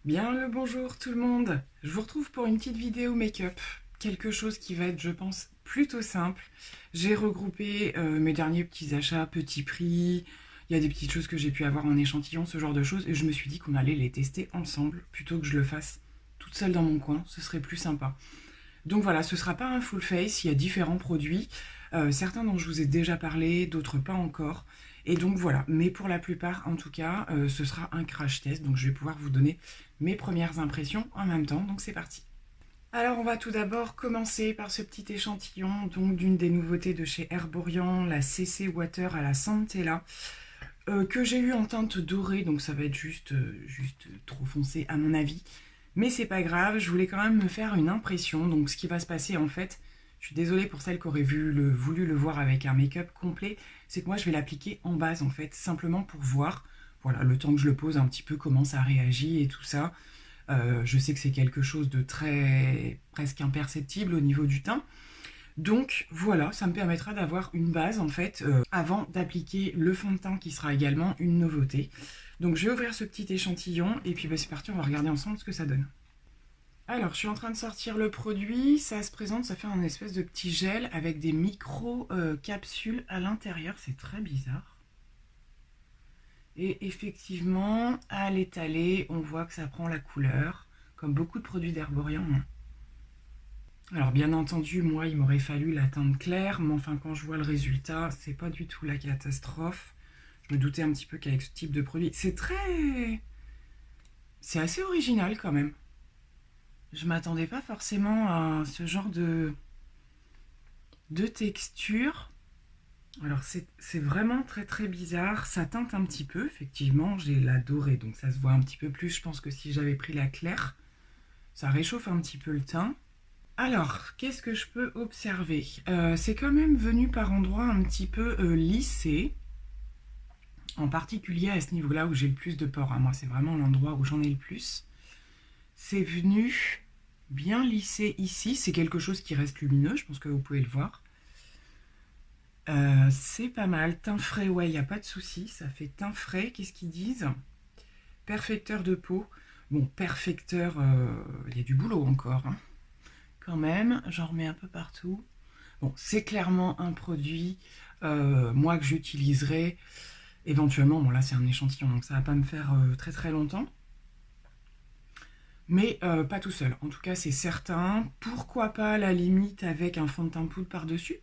Bien le bonjour tout le monde, je vous retrouve pour une petite vidéo make-up, quelque chose qui va être je pense plutôt simple. J'ai regroupé mes derniers petits achats, petits prix, il y a des petites choses que j'ai pu avoir en échantillon, ce genre de choses, et je me suis dit qu'on allait les tester ensemble, plutôt que je le fasse toute seule dans mon coin, ce serait plus sympa. Donc voilà, ce ne sera pas un full face, il y a différents produits, certains dont je vous ai déjà parlé, d'autres pas encore. Et donc voilà, mais pour la plupart en tout cas, ce sera un crash test, donc je vais pouvoir vous donner mes premières impressions en même temps, donc c'est parti. Alors on va tout d'abord commencer par ce petit échantillon donc d'une des nouveautés de chez Herborian, la CC Water à la Centella, que j'ai eu en teinte dorée, donc ça va être juste trop foncé à mon avis. Mais c'est pas grave, je voulais quand même me faire une impression. Donc ce qui va se passer en fait, je suis désolée pour celles qui auraient voulu le voir avec un make-up complet, c'est que moi je vais l'appliquer en base en fait, simplement pour voir, voilà, le temps que je le pose un petit peu, comment ça réagit et tout ça. Je sais que c'est quelque chose de très presque imperceptible au niveau du teint. Donc voilà, ça me permettra d'avoir une base en fait avant d'appliquer le fond de teint qui sera également une nouveauté. Donc je vais ouvrir ce petit échantillon et puis c'est parti, on va regarder ensemble ce que ça donne. Alors je suis en train de sortir le produit, ça se présente, ça fait un espèce de petit gel avec des micro capsules à l'intérieur, c'est très bizarre. Et effectivement, à l'étaler, on voit que ça prend la couleur, comme beaucoup de produits d'Herborian. Alors bien entendu, moi il m'aurait fallu la teinte claire, mais enfin quand je vois le résultat, c'est pas du tout la catastrophe. Je me doutais un petit peu qu'avec ce type de produit, c'est assez original quand même. Je m'attendais pas forcément à ce genre de texture. Alors c'est vraiment très très bizarre, ça teinte un petit peu, effectivement, j'ai la dorée, donc ça se voit un petit peu plus. Je pense que si j'avais pris la claire, ça réchauffe un petit peu le teint. Alors, qu'est-ce que je peux observer? C'est quand même venu par endroits un petit peu lissé, en particulier à ce niveau-là où j'ai le plus de pores. Moi, c'est vraiment l'endroit où j'en ai le plus. C'est venu bien lissé ici. C'est quelque chose qui reste lumineux, je pense que vous pouvez le voir. C'est pas mal. Teint frais, ouais, il n'y a pas de souci. Ça fait teint frais. Qu'est-ce qu'ils disent? Perfecteur de peau. Bon, perfecteur, il y a du boulot encore, hein. Quand même, j'en remets un peu partout. Bon, c'est clairement un produit, moi, que j'utiliserai éventuellement. Bon, là, c'est un échantillon, donc ça va pas me faire très très longtemps. Mais pas tout seul. En tout cas, c'est certain. Pourquoi pas, à la limite, avec un fond de teint poudre par-dessus.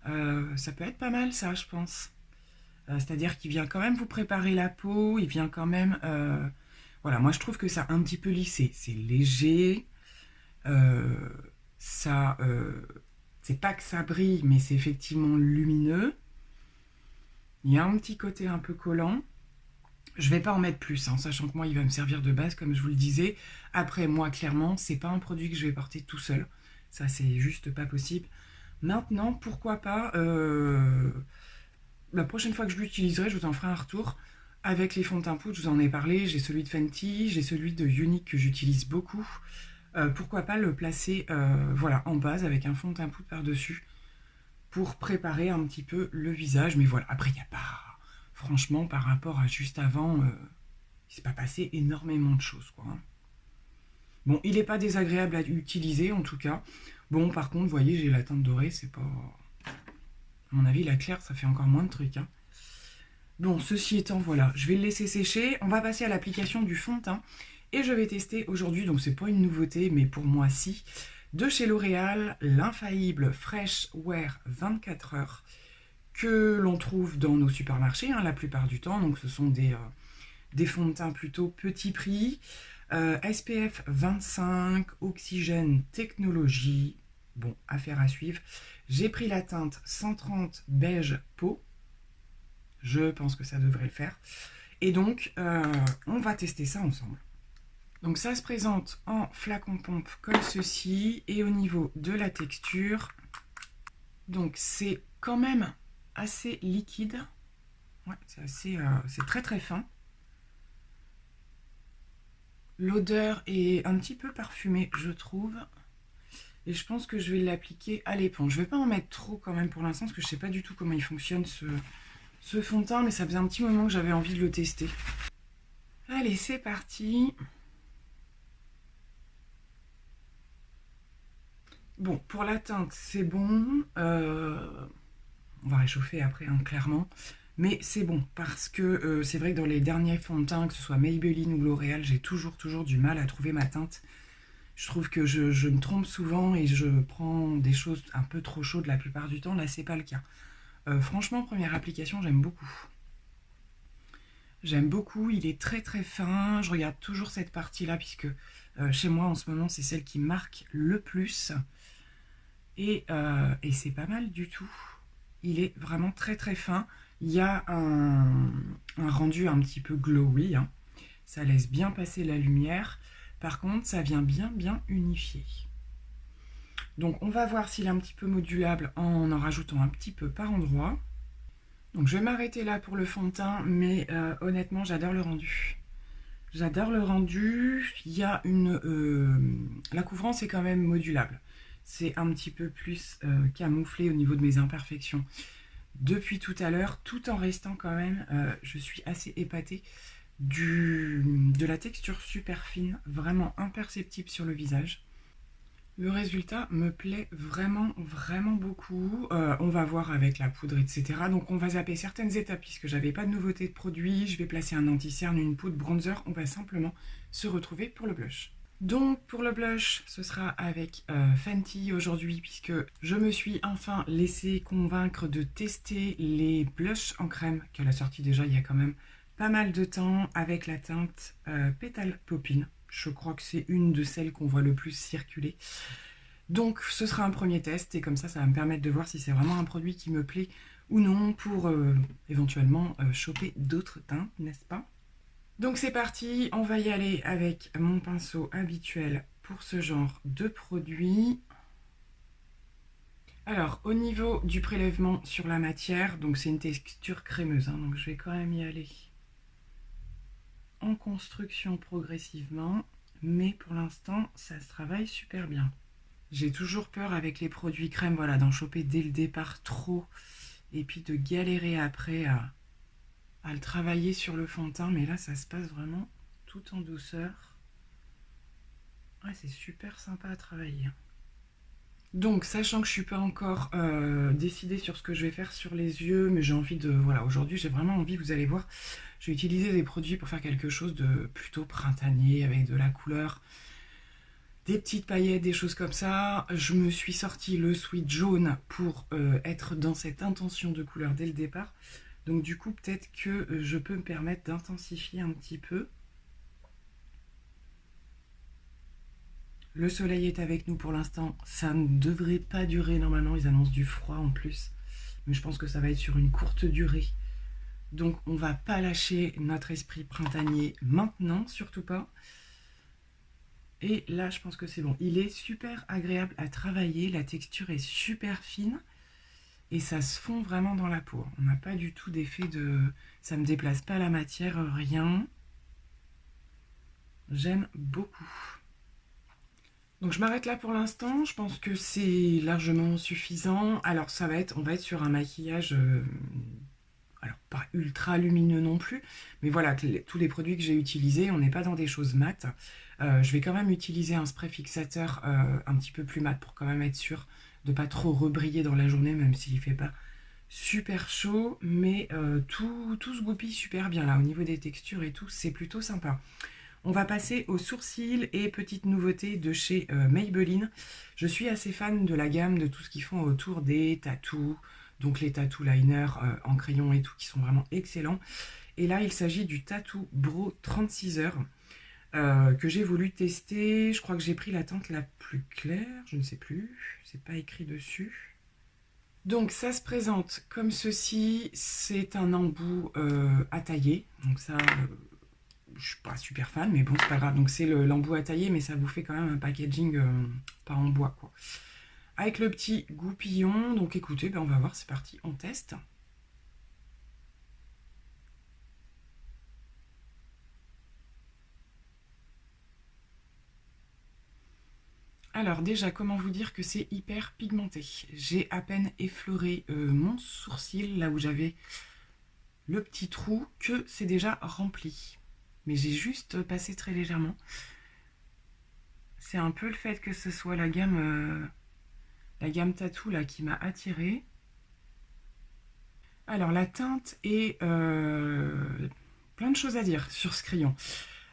Ça peut être pas mal, ça, je pense. C'est-à-dire qu'il vient quand même vous préparer la peau. Il vient quand même... Voilà, moi, je trouve que ça a un petit peu lissé. C'est léger. Ça, c'est pas que ça brille, mais c'est effectivement lumineux. Il y a un petit côté un peu collant. Je vais pas en mettre plus, hein, sachant que moi, il va me servir de base, comme je vous le disais. Après, moi, clairement, c'est pas un produit que je vais porter tout seul. Ça, c'est juste pas possible. Maintenant, pourquoi pas, la prochaine fois que je l'utiliserai, je vous en ferai un retour. Avec les fonds de teint poudre, je vous en ai parlé. J'ai celui de Fenty, j'ai celui de Unique que j'utilise beaucoup. Pourquoi pas le placer voilà, en base avec un fond de teint poudre par-dessus pour préparer un petit peu le visage. Mais voilà, après, il n'y a pas... Franchement, par rapport à juste avant, il ne s'est pas passé énormément de choses, quoi, hein. Bon, il n'est pas désagréable à utiliser, en tout cas. Bon, par contre, vous voyez, j'ai la teinte dorée, c'est pas... À mon avis, la claire, ça fait encore moins de trucs, hein. Bon, ceci étant, voilà, je vais le laisser sécher. On va passer à l'application du fond de teint. Et je vais tester aujourd'hui, donc c'est pas une nouveauté, mais pour moi si, de chez L'Oréal, l'infaillible Fresh Wear 24 heures, que l'on trouve dans nos supermarchés, hein, la plupart du temps. Donc ce sont des fonds de teint plutôt petit prix, SPF 25, oxygène technologie, bon, affaire à suivre. J'ai pris la teinte 130 beige peau, je pense que ça devrait le faire. Et donc, on va tester ça ensemble. Donc ça se présente en flacon pompe comme ceci, et au niveau de la texture, donc c'est quand même assez liquide, ouais, c'est très très fin. L'odeur est un petit peu parfumée, je trouve, et je pense que je vais l'appliquer à l'éponge. Je vais pas en mettre trop quand même pour l'instant, parce que je sais pas du tout comment il fonctionne ce ce fond de teint, mais ça faisait un petit moment que j'avais envie de le tester. Allez, c'est parti. Bon, pour la teinte, c'est bon. On va réchauffer après, hein, clairement. Mais c'est bon, parce que c'est vrai que dans les derniers fonds de teint, que ce soit Maybelline ou L'Oréal, j'ai toujours du mal à trouver ma teinte. Je trouve que je me trompe souvent et je prends des choses un peu trop chaudes la plupart du temps. Là, c'est pas le cas. Franchement, première application, j'aime beaucoup. J'aime beaucoup, il est très très fin. Je regarde toujours cette partie-là, puisque chez moi, en ce moment, c'est celle qui marque le plus. Et c'est pas mal du tout. Il est vraiment très très fin. Il y a un rendu un petit peu glowy, hein. Ça laisse bien passer la lumière. Par contre, ça vient bien unifier. Donc on va voir s'il est un petit peu modulable en rajoutant un petit peu par endroit. Donc je vais m'arrêter là pour le fond de teint, mais honnêtement, j'adore le rendu. J'adore le rendu. Il y a la couvrance est quand même modulable. C'est un petit peu plus camouflé au niveau de mes imperfections depuis tout à l'heure, tout en restant quand même, je suis assez épatée de la texture super fine, vraiment imperceptible sur le visage. Le résultat me plaît vraiment beaucoup. On va voir avec la poudre, etc. Donc on va zapper certaines étapes puisque j'avais pas de nouveauté de produit. Je vais placer un anti-cerne, une poudre, bronzer. On va simplement se retrouver pour le blush. Donc pour le blush, ce sera avec Fenty aujourd'hui, puisque je me suis enfin laissé convaincre de tester les blushs en crème qu'elle a sorti déjà il y a quand même pas mal de temps avec la teinte Petal Poppin. Je crois que c'est une de celles qu'on voit le plus circuler. Donc ce sera un premier test et comme ça va me permettre de voir si c'est vraiment un produit qui me plaît ou non pour éventuellement choper d'autres teintes, n'est-ce pas? Donc c'est parti, on va y aller avec mon pinceau habituel pour ce genre de produit. Alors au niveau du prélèvement sur la matière, donc c'est une texture crémeuse, hein, donc je vais quand même y aller en construction progressivement, mais pour l'instant ça se travaille super bien. J'ai toujours peur avec les produits crème, voilà, d'en choper dès le départ trop et puis de galérer après à le travailler sur le fond de teint, mais là ça se passe vraiment tout en douceur. Ouais, c'est super sympa à travailler. Donc, sachant que je suis pas encore décidée sur ce que je vais faire sur les yeux, mais j'ai envie de... Voilà, aujourd'hui j'ai vraiment envie, vous allez voir, je vais utiliser des produits pour faire quelque chose de plutôt printanier, avec de la couleur, des petites paillettes, des choses comme ça. Je me suis sorti le Sweet jaune pour être dans cette intention de couleur dès le départ. Donc du coup, peut-être que je peux me permettre d'intensifier un petit peu. Le soleil est avec nous pour l'instant. Ça ne devrait pas durer normalement. Ils annoncent du froid en plus. Mais je pense que ça va être sur une courte durée. Donc on va pas lâcher notre esprit printanier maintenant, surtout pas. Et là, je pense que c'est bon. Il est super agréable à travailler. La texture est super fine. Et ça se fond vraiment dans la peau. On n'a pas du tout d'effet de... Ça ne me déplace pas la matière, rien. J'aime beaucoup. Donc je m'arrête là pour l'instant, je pense que c'est largement suffisant. Alors on va être sur un maquillage, alors pas ultra lumineux non plus, mais voilà, tous les produits que j'ai utilisés, on n'est pas dans des choses mates. Je vais quand même utiliser un spray fixateur un petit peu plus mat pour quand même être sûr de pas trop rebriller dans la journée, même s'il ne fait pas super chaud, mais tout se goupille super bien là, au niveau des textures et tout, c'est plutôt sympa. On va passer aux sourcils et petite nouveauté de chez Maybelline. Je suis assez fan de la gamme, de tout ce qu'ils font autour des tattoos, donc les tattoo liners en crayon et tout qui sont vraiment excellents. Et là, il s'agit du Tattoo Brow 36 heures que j'ai voulu tester. Je crois que j'ai pris la teinte la plus claire, je ne sais plus, c'est pas écrit dessus. Donc ça se présente comme ceci, c'est un embout à tailler, donc ça... je suis pas super fan, mais bon, c'est pas grave. Donc c'est l'embout à tailler, mais ça vous fait quand même un packaging pas en bois, quoi. Avec le petit goupillon. Donc écoutez, ben, on va voir, c'est parti, on teste. Alors déjà, comment vous dire que c'est hyper pigmenté. J'ai à peine effleuré mon sourcil, là où j'avais le petit trou que c'est déjà rempli. Mais j'ai juste passé très légèrement. C'est un peu le fait que ce soit la gamme Tattoo là qui m'a attirée. Alors la teinte est... plein de choses à dire sur ce crayon.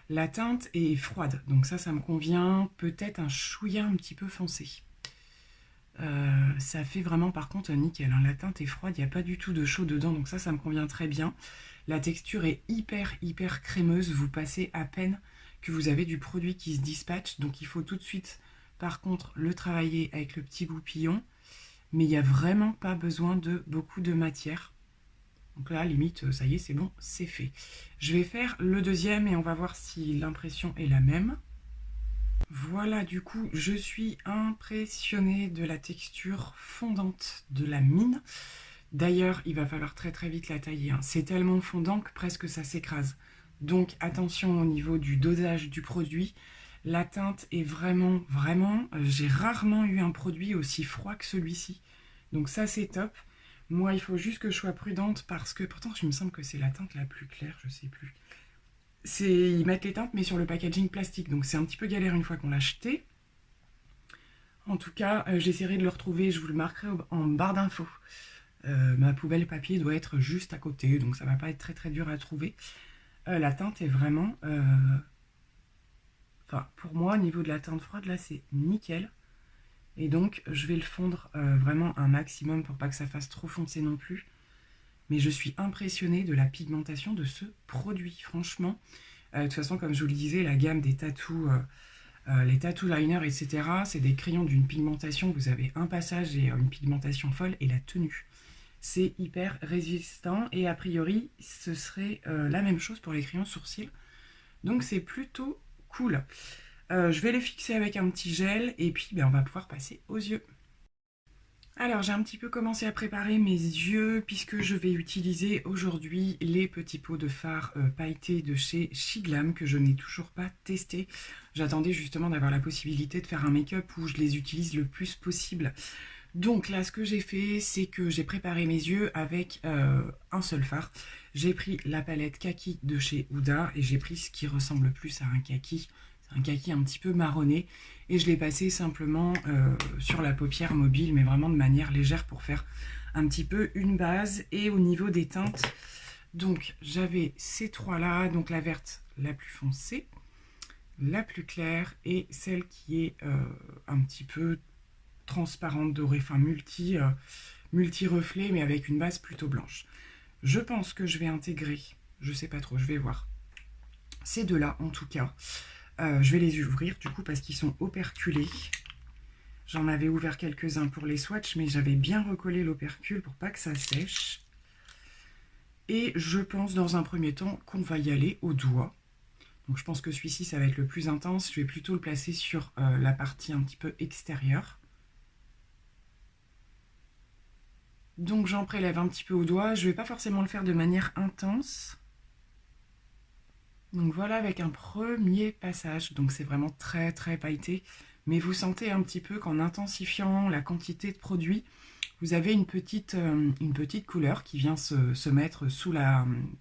La teinte est froide, donc ça me convient. Peut-être un chouïa un petit peu foncé. Ça fait vraiment par contre nickel, hein. La teinte est froide, il n'y a pas du tout de chaud dedans, donc ça me convient très bien. La texture est hyper crémeuse, vous passez à peine que vous avez du produit qui se dispatche, donc il faut tout de suite par contre le travailler avec le petit goupillon, mais il n'y a vraiment pas besoin de beaucoup de matière. Donc là, limite, ça y est, c'est bon, c'est fait. Je vais faire le deuxième et on va voir si l'impression est la même. Voilà, du coup, je suis impressionnée de la texture fondante de la mine. D'ailleurs, il va falloir très vite la tailler, hein. C'est tellement fondant que presque ça s'écrase. Donc attention au niveau du dosage du produit. La teinte est vraiment, j'ai rarement eu un produit aussi froid que celui-ci. Donc ça, c'est top. Moi, il faut juste que je sois prudente parce que, pourtant, je me semble que c'est la teinte la plus claire, je sais plus. Ils mettent les teintes, mais sur le packaging plastique, donc c'est un petit peu galère une fois qu'on l'a acheté. En tout cas, j'essaierai de le retrouver, je vous le marquerai en barre d'infos. Ma poubelle papier doit être juste à côté, donc ça va pas être très dur à trouver. La teinte est vraiment... Enfin, pour moi, au niveau de la teinte froide, là, c'est nickel. Et donc, je vais le fondre vraiment un maximum pour pas que ça fasse trop foncé non plus. Mais je suis impressionnée de la pigmentation de ce produit, franchement. De toute façon, comme je vous le disais, la gamme des tattoos, les tattoo liners, etc., c'est des crayons d'une pigmentation. Vous avez un passage et une pigmentation folle et la tenue. C'est hyper résistant et a priori, ce serait la même chose pour les crayons sourcils. Donc, c'est plutôt cool. Je vais les fixer avec un petit gel et puis on va pouvoir passer aux yeux. Alors j'ai un petit peu commencé à préparer mes yeux puisque je vais utiliser aujourd'hui les petits pots de fard pailletés de chez Shiglam que je n'ai toujours pas testé. J'attendais justement d'avoir la possibilité de faire un make-up où je les utilise le plus possible. Donc là ce que j'ai fait c'est que j'ai préparé mes yeux avec un seul fard. J'ai pris la palette kaki de chez Huda et j'ai pris ce qui ressemble le plus à un kaki. Un kaki un petit peu marronné et je l'ai passé simplement sur la paupière mobile mais vraiment de manière légère pour faire un petit peu une base. Et au niveau des teintes, donc j'avais ces trois là, donc la verte la plus foncée, la plus claire et celle qui est un petit peu transparente dorée, enfin multi reflet mais avec une base plutôt blanche. Je pense que je vais intégrer, je sais pas trop, je vais voir ces deux là en tout cas. Je vais les ouvrir du coup parce qu'ils sont operculés. J'en avais ouvert quelques-uns pour les swatchs, mais j'avais bien recollé l'opercule pour pas que ça sèche. Et je pense dans un premier temps qu'on va y aller au doigt. Donc je pense que celui-ci, ça va être le plus intense. Je vais plutôt le placer sur la partie un petit peu extérieure. Donc j'en prélève un petit peu au doigt. Je ne vais pas forcément le faire de manière intense. Donc voilà avec un premier passage, donc c'est vraiment très pailleté, mais vous sentez un petit peu qu'en intensifiant la quantité de produit, vous avez une petite couleur qui vient se mettre sous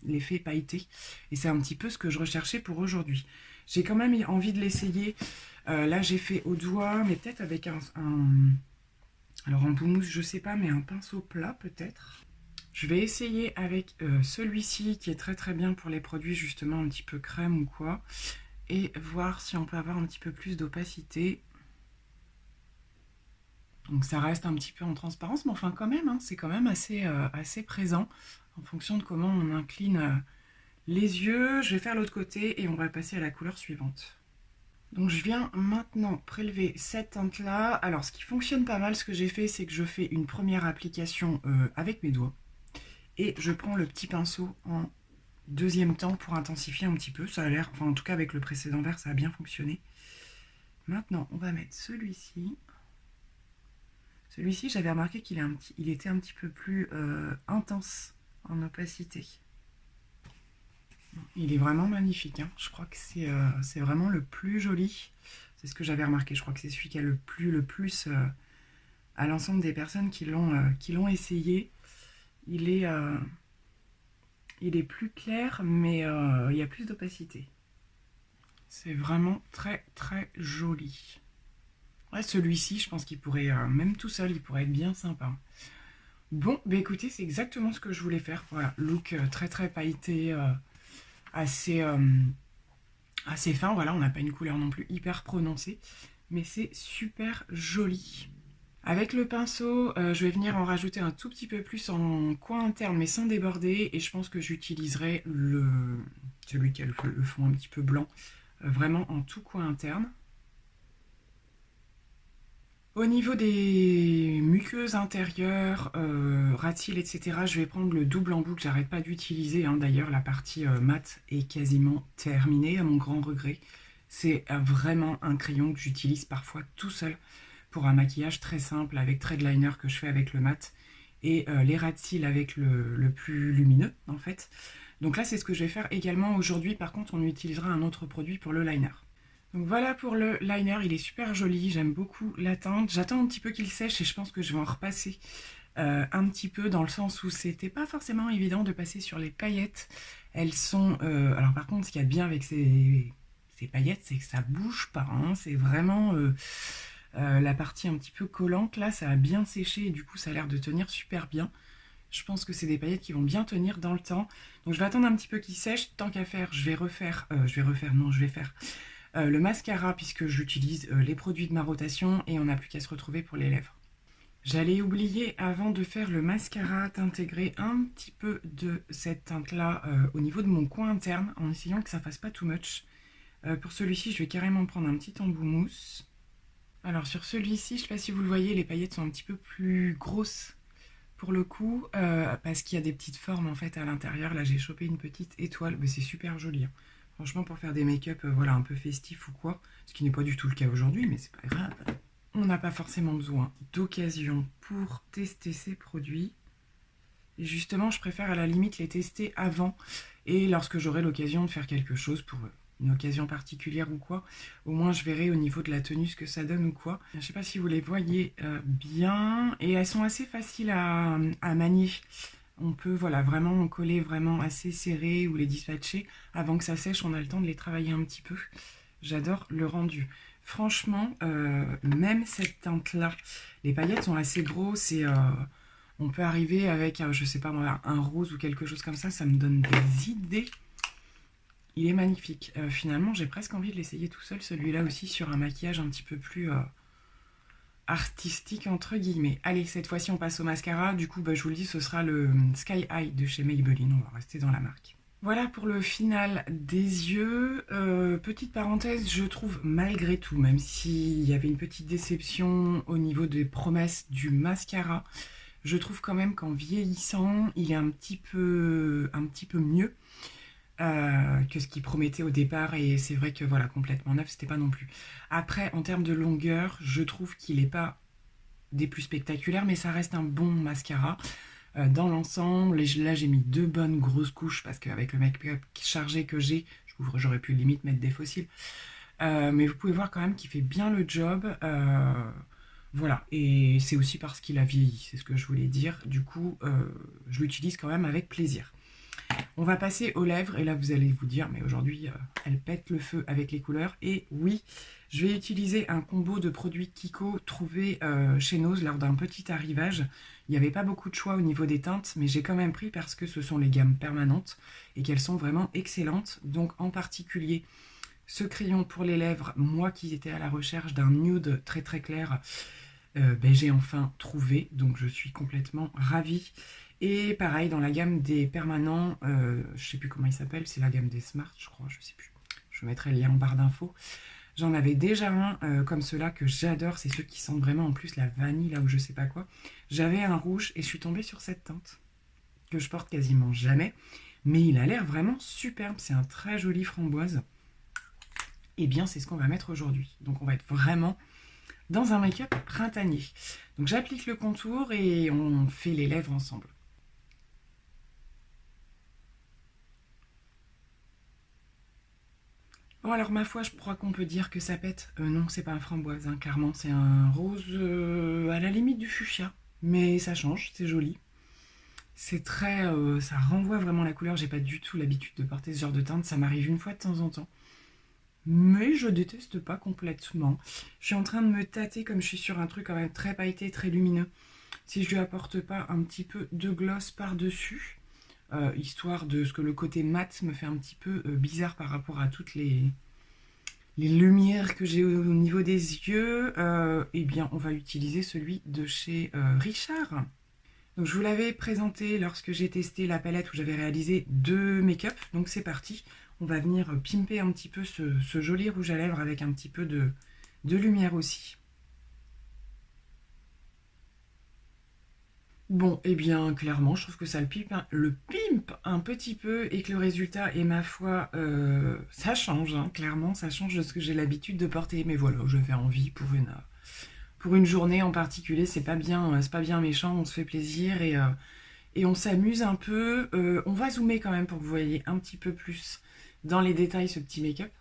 l'effet pailleté, et c'est un petit peu ce que je recherchais pour aujourd'hui. J'ai quand même envie de l'essayer, là j'ai fait au doigt, mais peut-être avec alors en boumousse je sais pas, mais un pinceau plat peut-être. Je vais essayer avec celui-ci qui est très bien pour les produits justement un petit peu crème ou quoi. Et voir si on peut avoir un petit peu plus d'opacité. Donc ça reste un petit peu en transparence, mais enfin quand même, hein, c'est quand même assez présent en fonction de comment on incline les yeux. Je vais faire l'autre côté et on va passer à la couleur suivante. Donc je viens maintenant prélever cette teinte-là. Alors ce qui fonctionne pas mal, ce que j'ai fait, c'est que je fais une première application avec mes doigts. Et je prends le petit pinceau en deuxième temps pour intensifier un petit peu. Ça a l'air, enfin en tout cas avec le précédent vert, ça a bien fonctionné. Maintenant, on va mettre celui-ci. Celui-ci, j'avais remarqué qu'il était un petit peu plus intense en opacité. Il est vraiment magnifique, hein. Je crois que c'est vraiment le plus joli. C'est ce que j'avais remarqué. Je crois que c'est celui qui a le plus à l'ensemble des personnes qui l'ont essayé. Il Il est plus clair, mais il y a plus d'opacité. C'est vraiment très très joli. Ouais, celui-ci, je pense qu'il pourrait, même tout seul, il pourrait être bien sympa. Bon, bah écoutez, c'est exactement ce que je voulais faire. Voilà, look très très pailleté, assez, assez fin. Voilà, on n'a pas une couleur non plus hyper prononcée, mais c'est super joli. Avec le pinceau, je vais venir en rajouter un tout petit peu plus en coin interne, mais sans déborder. Et je pense que j'utiliserai celui qui a le fond un petit peu blanc, vraiment en tout coin interne. Au niveau des muqueuses intérieures, ras-de-cils, etc., je vais prendre le double embout que j'arrête pas d'utiliser. Hein. D'ailleurs, la partie mat est quasiment terminée, à mon grand regret. C'est vraiment un crayon que j'utilise parfois tout seul pour un maquillage très simple avec trade liner que je fais avec le mat et les ras-de-cils avec le plus lumineux, en fait. Donc là, c'est ce que je vais faire également aujourd'hui. Par contre, on utilisera un autre produit pour le liner. Donc voilà pour le liner, il est super joli, j'aime beaucoup la teinte. J'attends un petit peu qu'il sèche et je pense que je vais en repasser un petit peu dans le sens où c'était pas forcément évident de passer sur les paillettes. Elles sont... alors par contre, ce qu'il y a de bien avec ces paillettes, c'est que ça bouge pas. Hein. C'est vraiment la partie un petit peu collante. Là, ça a bien séché et du coup, ça a l'air de tenir super bien. Je pense que c'est des paillettes qui vont bien tenir dans le temps. Donc je vais attendre un petit peu qu'il sèche. Tant qu'à faire, je vais faire le mascara puisque j'utilise les produits de ma rotation et on n'a plus qu'à se retrouver pour les lèvres. J'allais oublier avant de faire le mascara d'intégrer un petit peu de cette teinte là au niveau de mon coin interne en essayant que ça fasse pas too much. Pour celui-ci je vais carrément prendre un petit embout mousse. Alors sur celui-ci, je ne sais pas si vous le voyez, les paillettes sont un petit peu plus grosses pour le coup parce qu'il y a des petites formes en fait à l'intérieur. Là j'ai chopé une petite étoile, mais c'est super joli. Hein. Franchement, pour faire des make-up voilà, un peu festifs ou quoi, ce qui n'est pas du tout le cas aujourd'hui, mais c'est pas grave. On n'a pas forcément besoin d'occasion pour tester ces produits. Et justement, je préfère à la limite les tester avant et lorsque j'aurai l'occasion de faire quelque chose pour une occasion particulière ou quoi, au moins je verrai au niveau de la tenue ce que ça donne ou quoi. Je ne sais pas si vous les voyez bien et elles sont assez faciles à manier. On peut voilà, vraiment en coller vraiment assez serré ou les dispatcher. Avant que ça sèche, on a le temps de les travailler un petit peu. J'adore le rendu. Franchement, même cette teinte-là, les paillettes sont assez grosses et on peut arriver avec, je sais pas moi, un rose ou quelque chose comme ça me donne des idées. Il est magnifique. Finalement, j'ai presque envie de l'essayer tout seul, celui-là aussi, sur un maquillage un petit peu plus artistique entre guillemets. Allez, cette fois-ci on passe au mascara. Du coup, je vous le dis, ce sera le Sky High de chez Maybelline. On va rester dans la marque. Voilà pour le final des yeux. Petite parenthèse, je trouve malgré tout, même s'il y avait une petite déception au niveau des promesses du mascara, je trouve quand même qu'en vieillissant, il est un petit peu mieux. Que ce qu'il promettait au départ et c'est vrai que voilà, complètement neuf c'était pas non plus. Après en termes de longueur je trouve qu'il n'est pas des plus spectaculaires mais ça reste un bon mascara dans l'ensemble. Là j'ai mis 2 bonnes grosses couches parce qu'avec le make-up chargé que j'aurais pu limite mettre des fossiles mais vous pouvez voir quand même qu'il fait bien le job. Voilà, et c'est aussi parce qu'il a vieilli, c'est ce que je voulais dire. Du coup je l'utilise quand même avec plaisir. On va passer aux lèvres et là vous allez vous dire mais aujourd'hui elle pète le feu avec les couleurs et oui, je vais utiliser un combo de produits Kiko trouvé chez Nose lors d'un petit arrivage. Il n'y avait pas beaucoup de choix au niveau des teintes mais j'ai quand même pris parce que ce sont les gammes permanentes et qu'elles sont vraiment excellentes. Donc en particulier ce crayon pour les lèvres, moi qui étais à la recherche d'un nude très très clair, j'ai enfin trouvé, donc je suis complètement ravie. Et pareil, dans la gamme des permanents, je sais plus comment il s'appelle, c'est la gamme des Smart, je crois, je sais plus. Je mettrai le lien en barre d'infos. J'en avais déjà un comme ceux-là que j'adore, c'est ceux qui sentent vraiment en plus la vanille, là où je sais pas quoi. J'avais un rouge et je suis tombée sur cette teinte, que je porte quasiment jamais. Mais il a l'air vraiment superbe, c'est un très joli framboise. Et bien, c'est ce qu'on va mettre aujourd'hui. Donc on va être vraiment dans un make-up printanier. Donc j'applique le contour et on fait les lèvres ensemble. Bon alors ma foi, je crois qu'on peut dire que ça pète. Non, c'est pas un framboise, hein, clairement, c'est un rose à la limite du fuchsia. Mais ça change, c'est joli. C'est très, ça renvoie vraiment la couleur. J'ai pas du tout l'habitude de porter ce genre de teinte. Ça m'arrive une fois de temps en temps. Mais je déteste pas complètement. Je suis en train de me tâter comme je suis sur un truc quand même très pailleté, très lumineux. Si je lui apporte pas un petit peu de gloss par-dessus, histoire de ce que le côté mat me fait un petit peu bizarre par rapport à toutes les lumières que j'ai au niveau des yeux, eh bien on va utiliser celui de chez Richard. Donc je vous l'avais présenté lorsque j'ai testé la palette où j'avais réalisé 2 make-up. Donc c'est parti, on va venir pimper un petit peu ce joli rouge à lèvres avec un petit peu de lumière aussi. Bon, eh bien, clairement, je trouve que ça le pimpe un petit peu et que le résultat est, ma foi, ça change, hein, clairement, ça change de ce que j'ai l'habitude de porter. Mais voilà, je fais envie pour une journée en particulier, c'est pas bien méchant, on se fait plaisir et on s'amuse un peu. On va zoomer quand même pour que vous voyez un petit peu plus dans les détails ce petit make-up.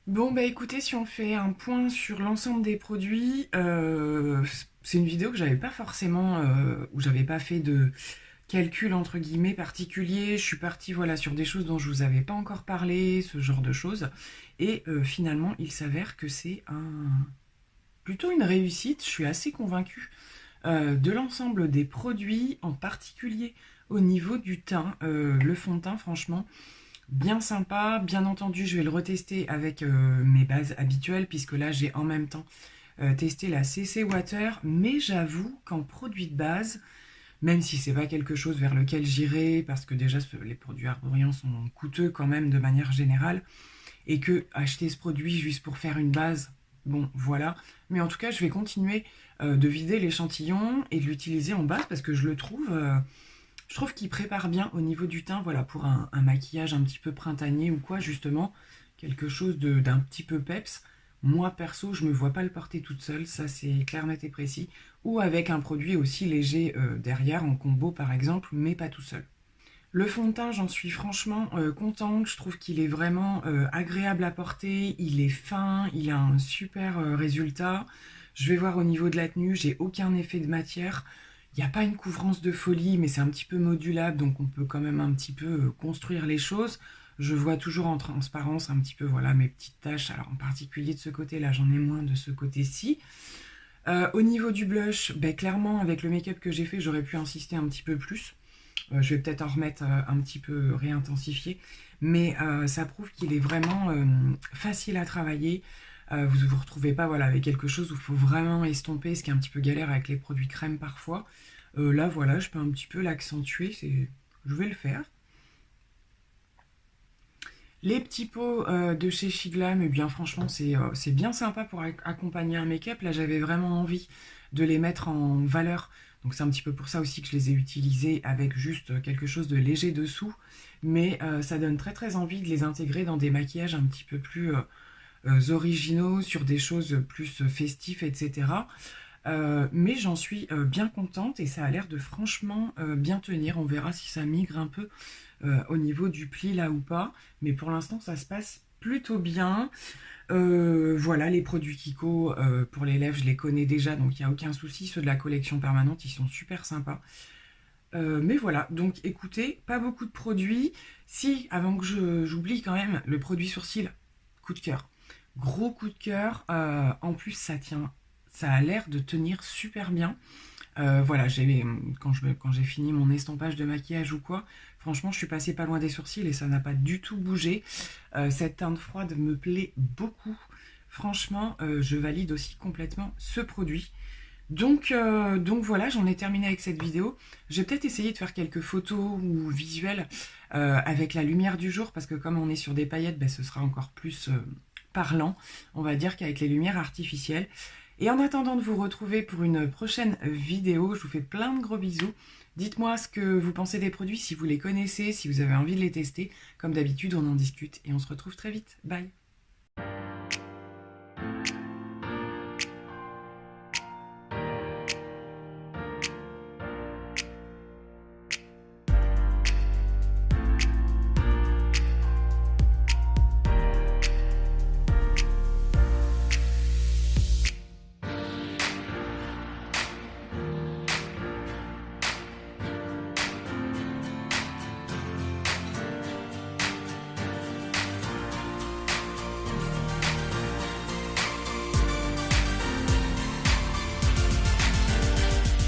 Bon bah écoutez, si on fait un point sur l'ensemble des produits, c'est une vidéo que j'avais pas forcément, où j'avais pas fait de calcul entre guillemets particulier. Je suis partie voilà sur des choses dont je vous avais pas encore parlé, ce genre de choses. Et finalement, il s'avère que c'est plutôt une réussite. Je suis assez convaincue de l'ensemble des produits, en particulier au niveau du teint. Le fond de teint, franchement, bien sympa. Bien entendu, je vais le retester avec mes bases habituelles, puisque là, j'ai en même temps testé la CC Water. Mais j'avoue qu'en produit de base, même si c'est pas quelque chose vers lequel j'irai, parce que déjà, les produits Arborian sont coûteux quand même de manière générale, et que acheter ce produit juste pour faire une base, bon, voilà. Mais en tout cas, je vais continuer de vider l'échantillon et de l'utiliser en base, parce que je trouve qu'il prépare bien au niveau du teint, voilà, pour un maquillage un petit peu printanier ou quoi, justement, quelque chose d'un petit peu peps. Moi, perso, je me vois pas le porter toute seule, ça c'est clair, net et précis. Ou avec un produit aussi léger derrière, en combo par exemple, mais pas tout seul. Le fond de teint, j'en suis franchement contente. Je trouve qu'il est vraiment agréable à porter. Il est fin, il a un super résultat. Je vais voir au niveau de la tenue, j'ai aucun effet de matière. Il n'y a pas une couvrance de folie, mais c'est un petit peu modulable, donc on peut quand même un petit peu construire les choses. Je vois toujours en transparence un petit peu voilà mes petites taches. Alors en particulier de ce côté-là, j'en ai moins de ce côté-ci. Au niveau du blush, ben, clairement avec le make-up que j'ai fait, j'aurais pu insister un petit peu plus. Je vais peut-être en remettre un petit peu réintensifié, mais ça prouve qu'il est vraiment facile à travailler. Vous ne vous retrouvez pas voilà, avec quelque chose où il faut vraiment estomper, ce qui est un petit peu galère avec les produits crème parfois. Là, voilà, je peux un petit peu l'accentuer, je vais le faire. Les petits pots de chez Shiglam, eh bien franchement c'est bien sympa pour accompagner un make-up. Là j'avais vraiment envie de les mettre en valeur. Donc c'est un petit peu pour ça aussi que je les ai utilisés avec juste quelque chose de léger dessous. Mais ça donne très très envie de les intégrer dans des maquillages un petit peu plus originaux, sur des choses plus festives, etc. Mais j'en suis bien contente et ça a l'air de franchement bien tenir. On verra si ça migre un peu au niveau du pli là ou pas. Mais pour l'instant, ça se passe plutôt bien. Voilà, les produits Kiko pour les lèvres, je les connais déjà, donc il n'y a aucun souci. Ceux de la collection permanente, ils sont super sympas. Mais voilà, donc écoutez, pas beaucoup de produits. Si, avant que j'oublie quand même, le produit sourcil, coup de cœur. Gros coup de cœur. En plus, ça tient, ça a l'air de tenir super bien. Voilà, quand j'ai fini mon estompage de maquillage ou quoi, franchement, je suis passée pas loin des sourcils et ça n'a pas du tout bougé. Cette teinte froide me plaît beaucoup. Franchement, je valide aussi complètement ce produit. Donc voilà, j'en ai terminé avec cette vidéo. J'ai peut-être essayé de faire quelques photos ou visuels avec la lumière du jour, parce que comme on est sur des paillettes, ben, ce sera encore plus parlant, on va dire, qu'avec les lumières artificielles. Et en attendant de vous retrouver pour une prochaine vidéo, je vous fais plein de gros bisous. Dites-moi ce que vous pensez des produits, si vous les connaissez, si vous avez envie de les tester. Comme d'habitude, on en discute et on se retrouve très vite. Bye!